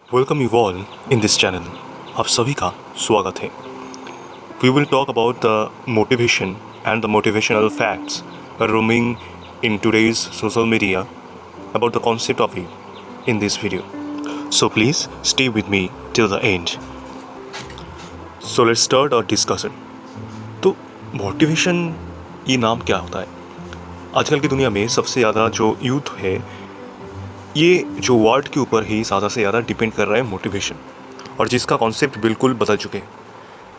Welcome you all in this channel. आप सभी का स्वागत है। We will talk about the motivation and the motivational facts roaming in today's social media about the concept of it in this video. So please stay with me till the end. So let's start our discussion. तो motivation ये नाम क्या होता है? आजकल की दुनिया में सबसे ज़्यादा जो यूथ है ये जो वर्ड के ऊपर ही ज़्यादा से ज़्यादा डिपेंड कर रहा है मोटिवेशन, और जिसका कॉन्सेप्ट बिल्कुल बदल चुके हैं।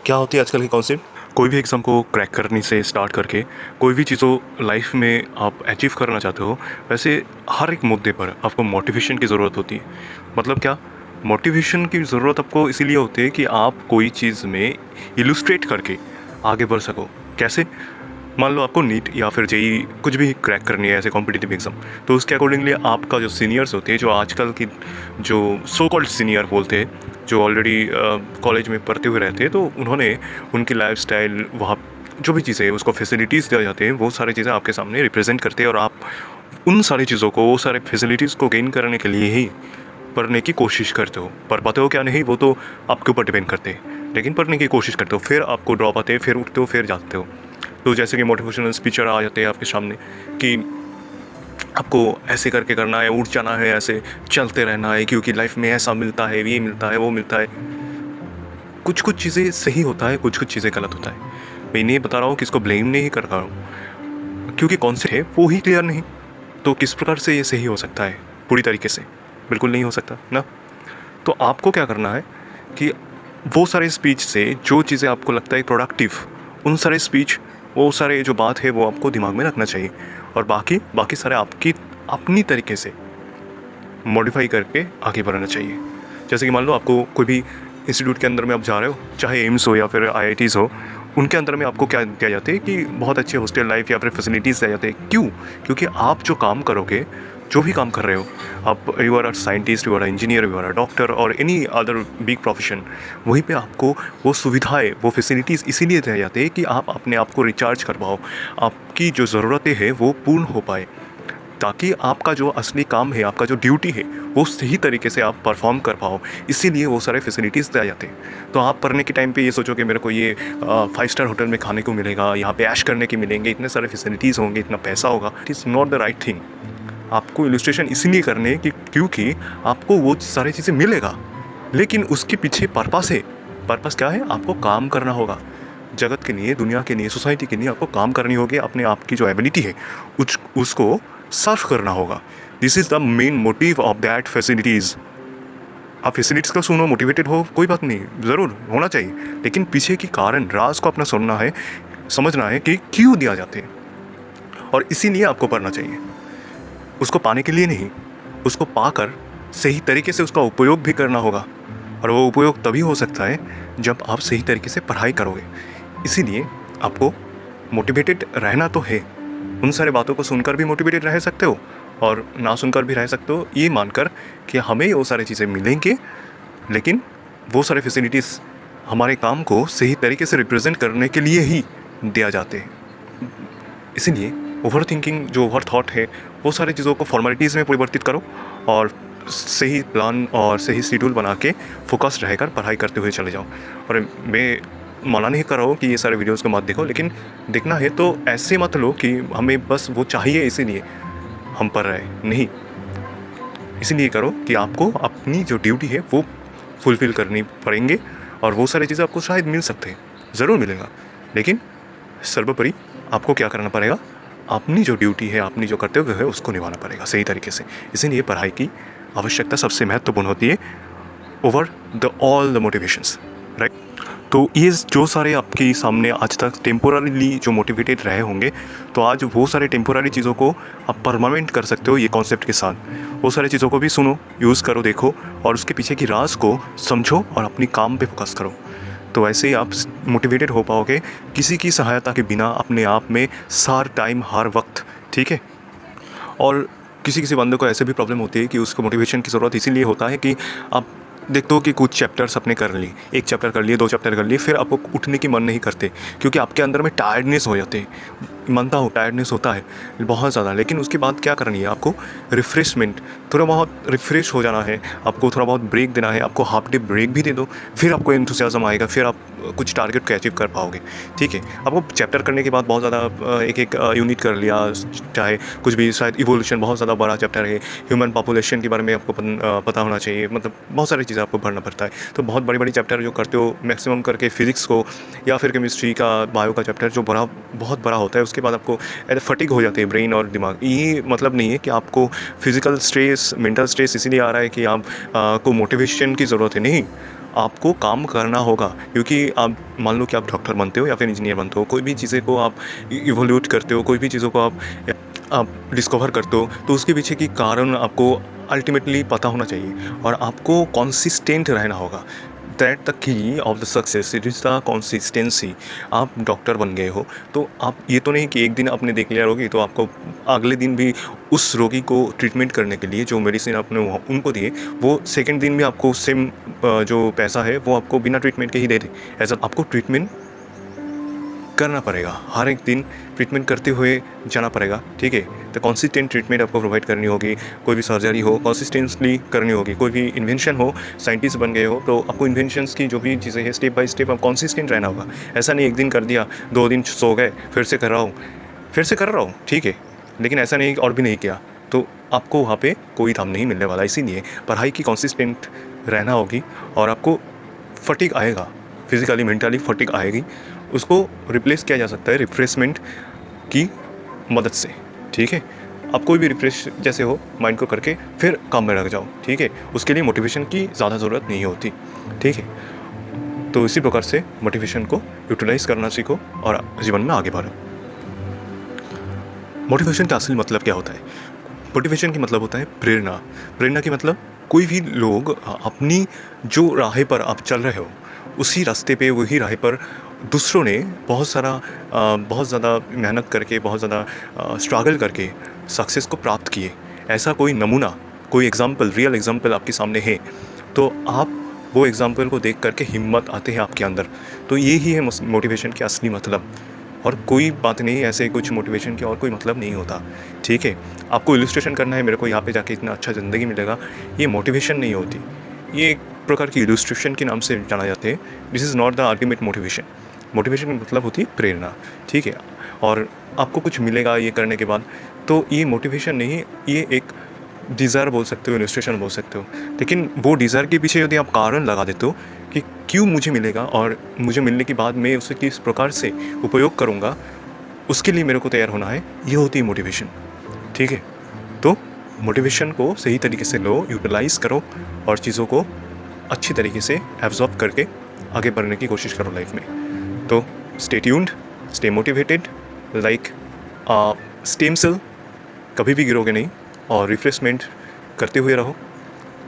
क्या होती है आजकल की कॉन्सेप्ट? कोई भी एग्ज़ाम को क्रैक करने से स्टार्ट करके कोई भी चीज़ों लाइफ में आप अचीव करना चाहते हो, वैसे हर एक मुद्दे पर आपको मोटिवेशन की ज़रूरत होती है। मतलब क्या? मोटिवेशन की ज़रूरत आपको इसीलिए होती है कि आप कोई चीज़ में इलुस्ट्रेट करके आगे बढ़ सको। कैसे? मान लो आपको नीट या फिर जेई कुछ भी क्रैक करनी है, ऐसे कॉम्पिटिटिव एग्ज़ाम, तो उसके अकॉर्डिंगली आपका जो सीनियर्स होते हैं, जो आजकल की जो सो कॉल्ड सीनियर बोलते हैं, जो ऑलरेडी कॉलेज में पढ़ते हुए रहते हैं, तो उन्होंने उनकी लाइफस्टाइल, वहाँ जो भी चीज़ें उसको फैसिलिटीज़ दिए जाते हैं, वो सारी चीज़ें आपके सामने रिप्रेजेंट करते हैं, और आप उन सारी चीज़ों को, वो सारे फैसिलिटीज़ को गेन करने के लिए ही पढ़ने की कोशिश करते हो। पर पाते हो क्या नहीं, वो तो आपके ऊपर डिपेंड करते हैं, लेकिन पढ़ने की कोशिश करते हो, फिर आपको ड्रॉप आते हैं, फिर उठते हो, फिर जाते हो। तो जैसे कि मोटिवेशनल स्पीचर आ जाते हैं आपके सामने कि आपको ऐसे करके करना है, उठ जाना है, ऐसे चलते रहना है, क्योंकि लाइफ में ऐसा मिलता है, ये मिलता है, वो मिलता है। कुछ कुछ चीज़ें सही होता है, कुछ कुछ चीज़ें गलत होता है। मैं नहीं बता रहा हूँ कि इसको ब्लेम नहीं कर रहा हूँ, क्योंकि कॉन्सेप्ट है वो ही क्लियर नहीं, तो किस प्रकार से ये सही हो सकता है पूरी तरीके से? बिल्कुल नहीं हो सकता ना। तो आपको क्या करना है कि वो सारे स्पीच से जो चीज़ें आपको लगता है प्रोडक्टिव, उन सारे स्पीच, वो सारे जो बात है वो आपको दिमाग में रखना चाहिए, और बाकी बाकी सारे आपकी अपनी तरीके से मॉडिफाई करके आगे बढ़ना चाहिए। जैसे कि मान लो आपको कोई भी इंस्टीट्यूट के अंदर में आप जा रहे हो, चाहे एम्स हो या फिर आईआईटीज़ हो, उनके अंदर में आपको क्या दिया जाते हैं कि बहुत अच्छे हॉस्टल लाइफ या फिर फैसिलिटीज़ दिए जाते हैं। क्यों? क्योंकि आप जो काम करोगे, जो भी काम कर रहे हो आप, you are a scientist, you are a engineer, you are a doctor और एनी अदर बिग प्रोफेशन, वहीं पे आपको वो सुविधाएं, वो फैसिलिटीज़ इसीलिए दिए जाते हैं कि आप अपने आप को रिचार्ज कर पाओ, आपकी जो ज़रूरतें हैं वो पूर्ण हो पाए, ताकि आपका जो असली काम है, आपका जो ड्यूटी है, वो सही तरीके से आप परफॉर्म कर पाओ। इसीलिए वो सारे फैसिलिटीज़ दिए जाते हैं। तो आप पढ़ने के टाइम पे ये सोचो कि मेरे को ये 5 स्टार होटल में खाने को मिलेगा, यहाँ पे ऐश करने के मिलेंगे, इतने सारे फैसिलिटीज़ होंगे, इतना पैसा होगा। It is not the right thing. आपको इलस्ट्रेशन इसीलिए करने कि क्योंकि आपको वो सारी चीज़ें मिलेगा, लेकिन उसके पीछे पर्पस है। पर्पस क्या है? आपको काम करना होगा, जगत के लिए, दुनिया के लिए, सोसाइटी के लिए आपको काम करनी होगी। अपने आप की जो एबिलिटी है उसको सर्व करना होगा। This is the main motive of that facilities. आप फैसिलिटीज़ का सुनो, मोटिवेटेड हो, कोई बात नहीं, ज़रूर होना चाहिए, लेकिन पीछे की कारण, राज को अपना सुनना है, समझना है कि क्यों दिया जाते हैं, और इसीलिए आपको पढ़ना चाहिए। उसको पाने के लिए नहीं, उसको पाकर सही तरीके से उसका उपयोग भी करना होगा, और वो उपयोग तभी हो सकता है जब आप सही तरीके से पढ़ाई करोगे। इसीलिए आपको मोटिवेटेड रहना तो है। उन सारे बातों को सुनकर भी मोटिवेटेड रह सकते हो, और ना सुनकर भी रह सकते हो, ये मानकर कि हमें वो सारी चीज़ें मिलेंगे, लेकिन वो सारे फैसिलिटीज़ हमारे काम को सही तरीके से रिप्रेजेंट करने के लिए ही दिया जाते हैं। इसीलिए ओवर थिंकिंग, जो ओवर थॉट है, वो सारी चीज़ों को फॉर्मेलिटीज़ में परिवर्तित करो, और सही प्लान और सही शेड्यूल बना के फोकस रहकर पढ़ाई करते हुए चले जाओ। और मैं मना नहीं कर रहा हूँ कि ये सारे वीडियोज़ को मत देखो, लेकिन देखना है तो ऐसे मत लो कि हमें बस वो चाहिए इसीलिए हम पढ़ रहे हैं। नहीं, इसीलिए करो कि आपको अपनी जो ड्यूटी है वो फुलफ़िल करनी पड़ेंगे, और वो सारी चीज़ें आपको शायद मिल सकते हैं, ज़रूर मिलेगा, लेकिन सर्वोपरि आपको क्या करना पड़ेगा? अपनी जो ड्यूटी है, अपनी जो कर्तव्य है, उसको निभाना पड़ेगा सही तरीके से। इसीलिए पढ़ाई की आवश्यकता सबसे महत्वपूर्ण होती है over the all the motivations, right? तो ये जो सारे आपके सामने आज तक टेम्पोररीली जो मोटिवेटेड रहे होंगे, तो आज वो सारे टेम्पोररी चीज़ों को आप परमानेंट कर सकते हो ये कॉन्सेप्ट के साथ। वो सारी चीज़ों को भी सुनो, यूज़ करो, देखो, और उसके पीछे की राज को समझो, और अपनी काम पे फोकस करो। तो ऐसे ही आप मोटिवेटेड हो पाओगे, किसी की सहायता के बिना, अपने आप में, हर टाइम, हर वक्त, ठीक है? और किसी किसी बंदे को ऐसे भी प्रॉब्लम होती है कि उसको मोटिवेशन की ज़रूरत इसीलिए होता है कि आप देखते हो कि कुछ चैप्टर्स अपने कर लिए, 1 चैप्टर कर लिए, 2 चैप्टर कर लिए, फिर आपको उठने की मन नहीं करते क्योंकि आपके अंदर में टायर्डनेस हो जाते हैं। मानता हूँ टायर्डनेस होता है बहुत ज़्यादा, लेकिन उसके बाद क्या करनी है आपको? रिफ़्रेशमेंट, थोड़ा बहुत रिफ़्रेश हो जाना है, आपको थोड़ा बहुत ब्रेक देना है, आपको हाफ डे ब्रेक भी दे दो, फिर आपको एंथुसियाज़्म आएगा, फिर आप कुछ टारगेट को अचीव कर पाओगे। ठीक है, आपको चैप्टर करने के बाद बहुत ज़्यादा एक यूनिट कर लिया, चाहे कुछ भी, शायद इवोल्यूशन बहुत ज़्यादा बड़ा चैप्टर है, ह्यूमन पॉपुलेशन के बारे में आपको पता होना चाहिए, मतलब बहुत सारी चीज़ें आपको पढ़ना पड़ता है। तो बहुत बड़ी-बड़ी चैप्टर जो करते हो मैक्सिमम करके फिज़िक्स को या फिर केमिस्ट्री का, बायो का चैप्टर जो बहुत बड़ा होता है, उसके बाद आपको फटीग हो जाती है ब्रेन और दिमाग। ये मतलब नहीं है कि आपको फिज़िकल स्ट्रेस, मेंटल स्ट्रेस इसीलिए आ रहा है कि आप को मोटिवेशन की ज़रूरत है, नहीं। आपको काम करना होगा क्योंकि आप मान लो कि आप डॉक्टर बनते हो या फिर इंजीनियर बनते हो, कोई भी चीज़ें को आप इवोल्यूट करते हो, कोई भी चीज़ों को आप डिस्कवर करते हो, तो उसके पीछे की कारण आपको अल्टीमेटली पता होना चाहिए और आपको कंसिस्टेंट रहना होगा। That the key of the success, it is the consistency. आप डॉक्टर बन गए हो तो आप ये तो नहीं कि एक दिन आपने देख लिया रोगी तो आपको अगले दिन भी उस रोगी को ट्रीटमेंट करने के लिए जो मेडिसिन आपने उनको दिए, वो सेकेंड दिन भी आपको सेम जो पैसा है वो आपको बिना ट्रीटमेंट के ही दे दे। ऐसा आपको ट्रीटमेंट करना पड़ेगा, हर एक दिन ट्रीटमेंट करते हुए जाना पड़ेगा। ठीक है, तो कंसिस्टेंट ट्रीटमेंट आपको प्रोवाइड करनी होगी। कोई भी सर्जरी हो कंसिस्टेंटली करनी होगी, कोई भी इन्वेंशन हो, साइंटिस्ट बन गए हो तो आपको इन्वेंशंस की जो भी चीज़ें हैं स्टेप बाय स्टेप आप कंसिस्टेंट रहना होगा। ऐसा नहीं एक दिन कर दिया, 2 दिन सो गए, फिर से कर रहा हूँ, ठीक है, लेकिन ऐसा नहीं और भी नहीं किया तो आपको वहाँ पे कोई दाम नहीं मिलने वाला। इसीलिए पढ़ाई की कंसिस्टेंट रहना होगी और आपको फटीग आएगा, फिज़िकली मेंटली फटीग आएगी, उसको रिप्लेस किया जा सकता है रिफ्रेशमेंट की मदद से। ठीक है, आप कोई भी रिफ्रेश जैसे हो माइंड को करके फिर काम में लग जाओ। ठीक है, उसके लिए मोटिवेशन की ज़्यादा ज़रूरत नहीं होती। ठीक है, तो इसी प्रकार से मोटिवेशन को यूटिलाइज़ करना सीखो और जीवन में आगे बढ़ो। मोटिवेशन का असली मतलब क्या होता है? मोटिवेशन की मतलब होता है प्रेरणा। प्रेरणा की मतलब कोई भी लोग अपनी जो राह पर आप चल रहे हो उसी रास्ते पे, वही राह पर दूसरों ने बहुत ज़्यादा मेहनत करके, बहुत ज़्यादा स्ट्रगल करके सक्सेस को प्राप्त किए। ऐसा कोई नमूना, कोई एग्ज़ाम्पल, रियल एग्ज़ाम्पल आपके सामने है तो आप वो एग्ज़ाम्पल को देख करके हिम्मत आते हैं आपके अंदर। तो ये ही है मोटिवेशन के असली मतलब। और कोई बात नहीं, ऐसे कुछ मोटिवेशन की और कोई मतलब नहीं होता। ठीक है, आपको इलस्ट्रेशन करना है मेरे को यहाँ पे जाके इतना अच्छा ज़िंदगी मिलेगा, ये मोटिवेशन नहीं होती। ये एक प्रकार की इलस्ट्रेशन के नाम से जाना जाते हैं। This is not the ultimate motivation. Motivation का मतलब होती है प्रेरणा। ठीक है, और आपको कुछ मिलेगा ये करने के बाद, तो ये मोटिवेशन नहीं, ये एक डिज़ायर बोल सकते हो, इलस्ट्रेशन बोल सकते हो। लेकिन वो डिज़ायर के पीछे यदि आप कारण लगा देते हो कि क्यों मुझे मिलेगा और मुझे मिलने के बाद मैं उसे किस प्रकार से उपयोग करूँगा, उसके लिए मेरे को तैयार होना है, ये होती है मोटिवेशन। ठीक है, तो मोटिवेशन को सही तरीके से लो, यूटिलाइज़ करो और चीज़ों को अच्छी तरीके से एब्जॉर्ब करके आगे बढ़ने की कोशिश करो लाइफ में। तो stay tuned, stay motivated, like stem cell, कभी भी गिरोगे नहीं और रिफ्रेशमेंट करते हुए रहो।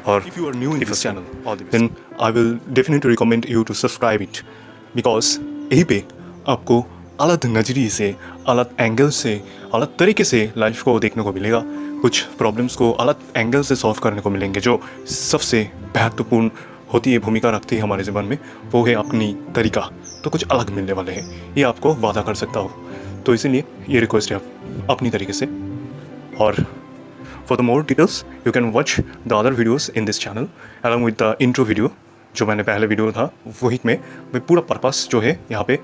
और if you are new in this channel, then I will definitely recommend you to subscribe it, because यहीं पे आपको अलग नज़रिए से, अलग एंगल से, अलग तरीके से लाइफ को देखने को मिलेगा। कुछ प्रॉब्लम्स को अलग एंगल से सॉल्व करने को मिलेंगे जो सबसे महत्वपूर्ण होती है, भूमिका रखती है हमारे जीवन में, वो है अपनी तरीका। तो कुछ अलग मिलने वाले हैं, ये आपको वादा कर सकता हूँ। तो इसीलिए ये रिक्वेस्ट है आप अपनी तरीके से। और for the more details you can watch the other videos in this channel along with the intro video। जो मैंने पहले वीडियो था वही में मैं पूरा पर्पस जो है यहाँ पे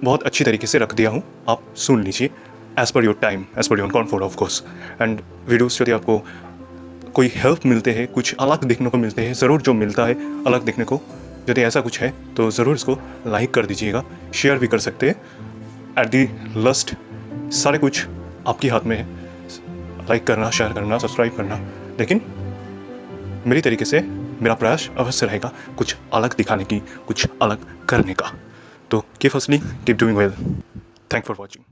बहुत अच्छी तरीके से रख दिया हूँ, आप सुन लीजिए as per your time, as per your comfort of course. And videos यदि आपको कोई हेल्प मिलते हैं, कुछ अलग देखने को मिलते हैं, ज़रूर जो मिलता है अलग देखने को, यदि ऐसा कुछ है तो ज़रूर इसको लाइक कर दीजिएगा, शेयर भी कर सकते हैं। एट दी लास्ट सारे कुछ आपके हाथ में है, लाइक करना, शेयर करना, सब्सक्राइब करना, लेकिन मेरी तरीके से मेरा प्रयास अवश्य रहेगा कुछ अलग दिखाने की, कुछ अलग करने का। तो keep hustling, keep doing well. Thank for watching.